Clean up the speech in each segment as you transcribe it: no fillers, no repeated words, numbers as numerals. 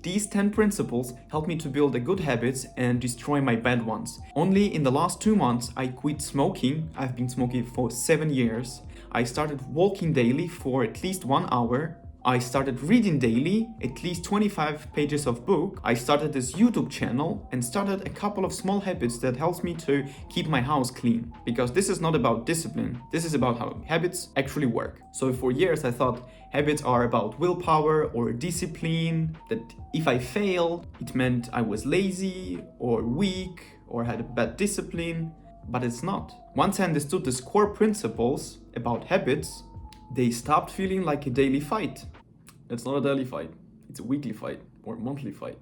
These 10 principles help me to build the good habits and destroy my bad ones. Only in the last 2 months I quit smoking. I've been smoking for 7 years. I started walking daily for at least 1 hour. I started reading daily, at least 25 pages of book. I started this YouTube channel and started a couple of small habits that helps me to keep my house clean. Because this is not about discipline, this is about how habits actually work. So for years I thought habits are about willpower or discipline, that if I failed, it meant I was lazy or weak or had a bad discipline, but it's not. Once I understood these core principles about habits, they stopped feeling like a daily fight. It's not a daily fight, it's a weekly fight or monthly fight.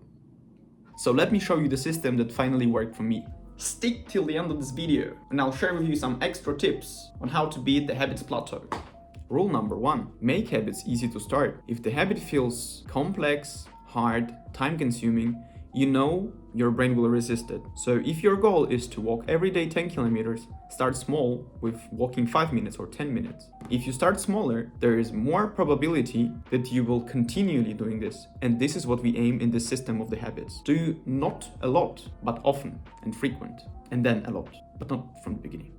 So let me show you the system that finally worked for me. Stick till the end of this video and I'll share with you some extra tips on how to beat the habits plateau. Rule number 1, make habits easy to start. If the habit feels complex, hard, time-consuming, you know your brain will resist it. So if your goal is to walk every day 10 kilometers, start small with walking 5 minutes or 10 minutes. If you start smaller, there is more probability that you will continually doing this. And this is what we aim in the system of the habits. Do not a lot, but often and frequent. And then a lot, but not from the beginning.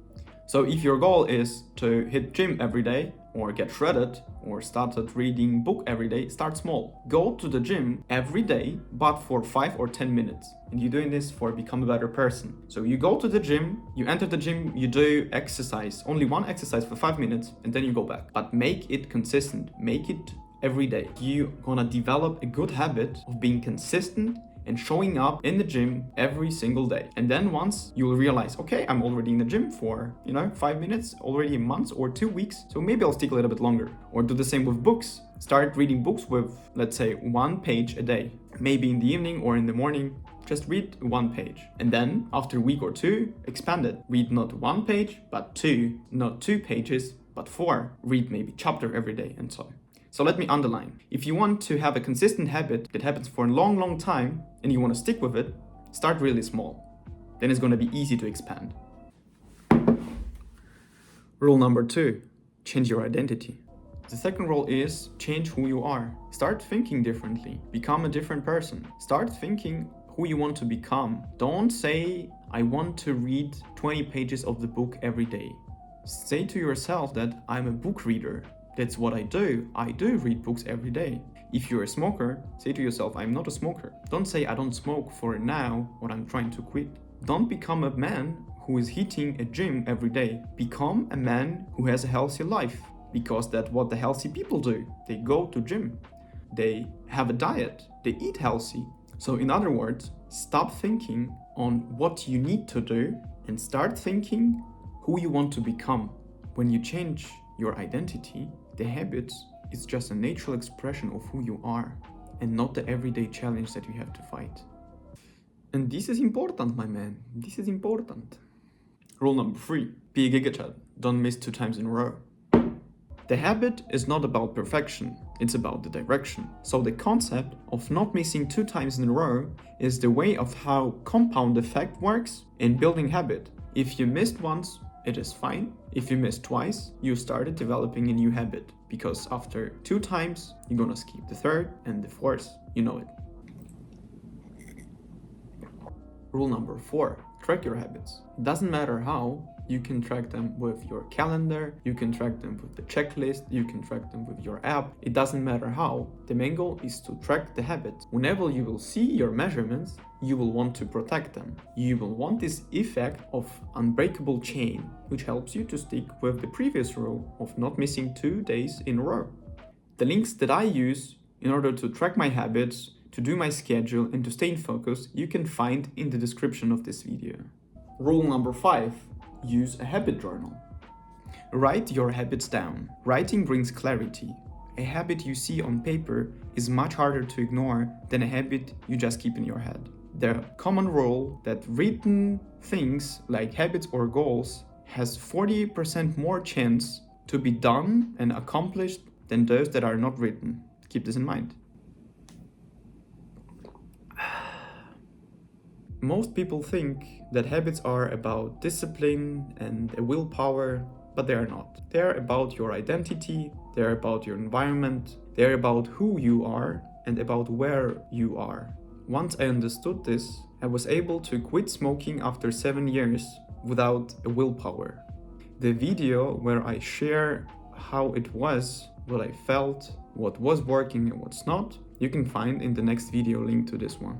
So if your goal is to hit gym every day, or get shredded, or started reading book every day, start small. Go to the gym every day, but for 5 or 10 minutes. And you're doing this for become a better person. So you go to the gym, you enter the gym, you do exercise, only one exercise for 5 minutes, and then you go back. But make it consistent, make it every day. You're gonna develop a good habit of being consistent and showing up in the gym every single day. And then once you'll realize, okay, I'm already in the gym for, 5 minutes, already a month or 2 weeks, so maybe I'll stick a little bit longer. Or do the same with books. Start reading books with, let's say, 1 page a day. Maybe in the evening or in the morning, just read 1 page. And then after a week or 2, expand it. Read not 1 page, but 2. Not 2 pages, but 4. Read maybe chapter every day and so on. So let me underline. If you want to have a consistent habit that happens for a long, long time and you want to stick with it, start really small. Then it's going to be easy to expand. Rule number 2, change your identity. The second rule is change who you are. Start thinking differently. Become a different person. Start thinking who you want to become. Don't say, I want to read 20 pages of the book every day. Say to yourself that I'm a book reader. That's what I do. I do read books every day. If you're a smoker, say to yourself, I'm not a smoker. Don't say I don't smoke for now or I'm trying to quit. Don't become a man who is hitting a gym every day. Become a man who has a healthy life, because that's what the healthy people do. They go to gym. They have a diet. They eat healthy. So in other words, stop thinking on what you need to do and start thinking who you want to become. When you change your identity, the habits is just a natural expression of who you are and not the everyday challenge that you have to fight. And this is important, my man. This is important. Rule number 3, be a gigachad. Don't miss 2 times in a row. The habit is not about perfection, it's about the direction. So the concept of not missing 2 times in a row is the way of how compound effect works in building habit. If you missed once, it is fine. If you missed twice, you started developing a new habit, because after 2 times, you're gonna skip the 3rd and the 4th, you know it. Rule number 4, track your habits. Doesn't matter how, you can track them with your calendar, you can track them with the checklist, you can track them with your app. It doesn't matter how. The main goal is to track the habits. Whenever you will see your measurements, you will want to protect them. You will want this effect of unbreakable chain, which helps you to stick with the previous rule of not missing 2 days in a row. The links that I use in order to track my habits, to do my schedule and to stay in focus, you can find in the description of this video. Rule number 5, use a habit journal. Write your habits down. Writing brings clarity. A habit you see on paper is much harder to ignore than a habit you just keep in your head. The common rule that written things like habits or goals has 40% more chance to be done and accomplished than those that are not written. Keep this in mind. Most people think that habits are about discipline and a willpower, but they are not. They are about your identity, they are about your environment, they are about who you are, and about where you are. Once I understood this, I was able to quit smoking after 7 years without a willpower. The video where I share how it was, what I felt, what was working and what's not, you can find in the next video linked to this one.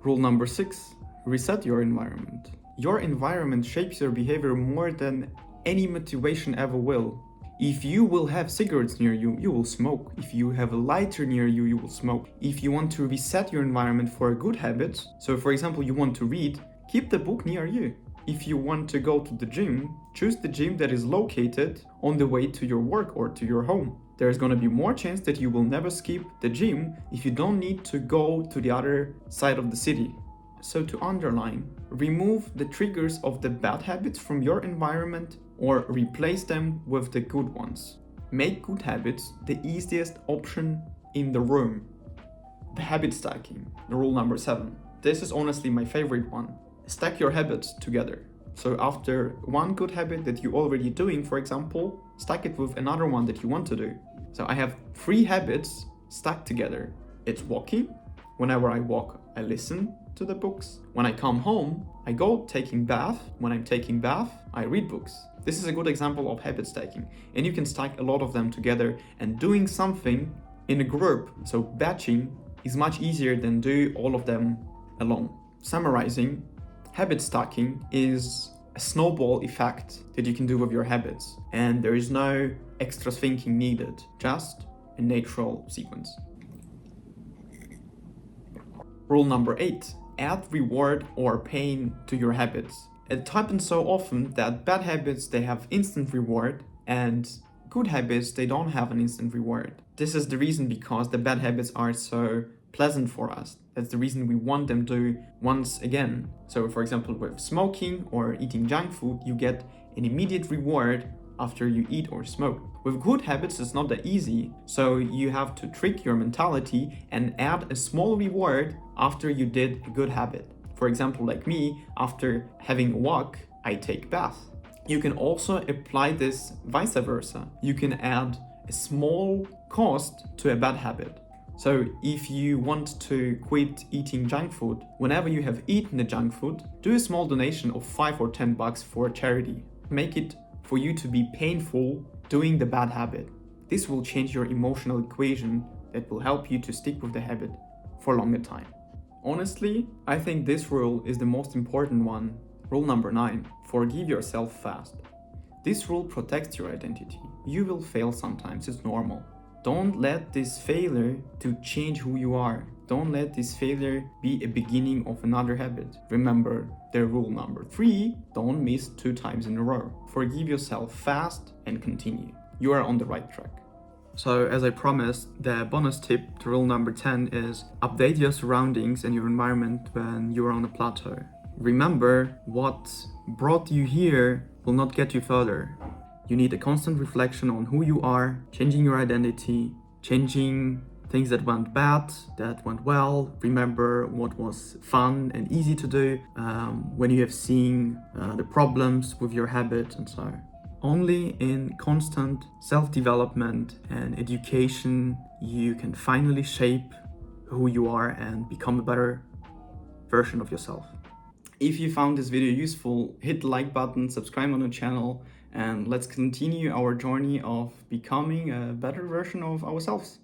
Rule number 6, reset your environment. Your environment shapes your behavior more than any motivation ever will. If you will have cigarettes near you, you will smoke. If you have a lighter near you, you will smoke. If you want to reset your environment for a good habit, so for example, you want to read, keep the book near you. If you want to go to the gym, choose the gym that is located on the way to your work or to your home. There is going to be more chance that you will never skip the gym if you don't need to go to the other side of the city. So to underline, remove the triggers of the bad habits from your environment or replace them with the good ones. Make good habits the easiest option in the room. The habit stacking, the rule number 7. This is honestly my favorite one. Stack your habits together. So after one good habit that you're already doing, for example, stack it with another one that you want to do. So I have 3 habits stacked together. It's walking. Whenever I walk, I listen to the books. When I come home, I go taking bath. When I'm taking bath, I read books. This is a good example of habit stacking. And you can stack a lot of them together, and doing something in a group, so batching, is much easier than do all of them alone. Summarizing, habit stacking is a snowball effect that you can do with your habits, and there is no extra thinking needed, just a natural sequence. Rule number 8, add reward or pain to your habits. It happens so often that bad habits, they have instant reward, and good habits, they don't have an instant reward. This is the reason because the bad habits are so pleasant for us. That's the reason we want them to once again. So for example, with smoking or eating junk food, you get an immediate reward after you eat or smoke. With good habits, it's not that easy. So you have to trick your mentality and add a small reward after you did a good habit. For example, like me, after having a walk, I take bath. You can also apply this vice versa. You can add a small cost to a bad habit. So if you want to quit eating junk food, whenever you have eaten the junk food, do a small donation of $5 or $10 for charity. Make it for you to be painful doing the bad habit. This will change your emotional equation that will help you to stick with the habit for a longer time. Honestly, I think this rule is the most important one. Rule number 9, forgive yourself fast. This rule protects your identity. You will fail sometimes, it's normal. Don't let this failure to change who you are. Don't let this failure be a beginning of another habit. Remember the rule number 3, don't miss 2 times in a row. Forgive yourself fast and continue. You are on the right track. So as I promised, the bonus tip to rule number 10 is update your surroundings and your environment when you are on a plateau. Remember, what brought you here will not get you further. You need a constant reflection on who you are, changing your identity, changing things that went bad, that went well. Remember what was fun and easy to do when you have seen the problems with your habit and so. Only in constant self-development and education you can finally shape who you are and become a better version of yourself. If you found this video useful, hit the like button, subscribe on the channel, and let's continue our journey of becoming a better version of ourselves.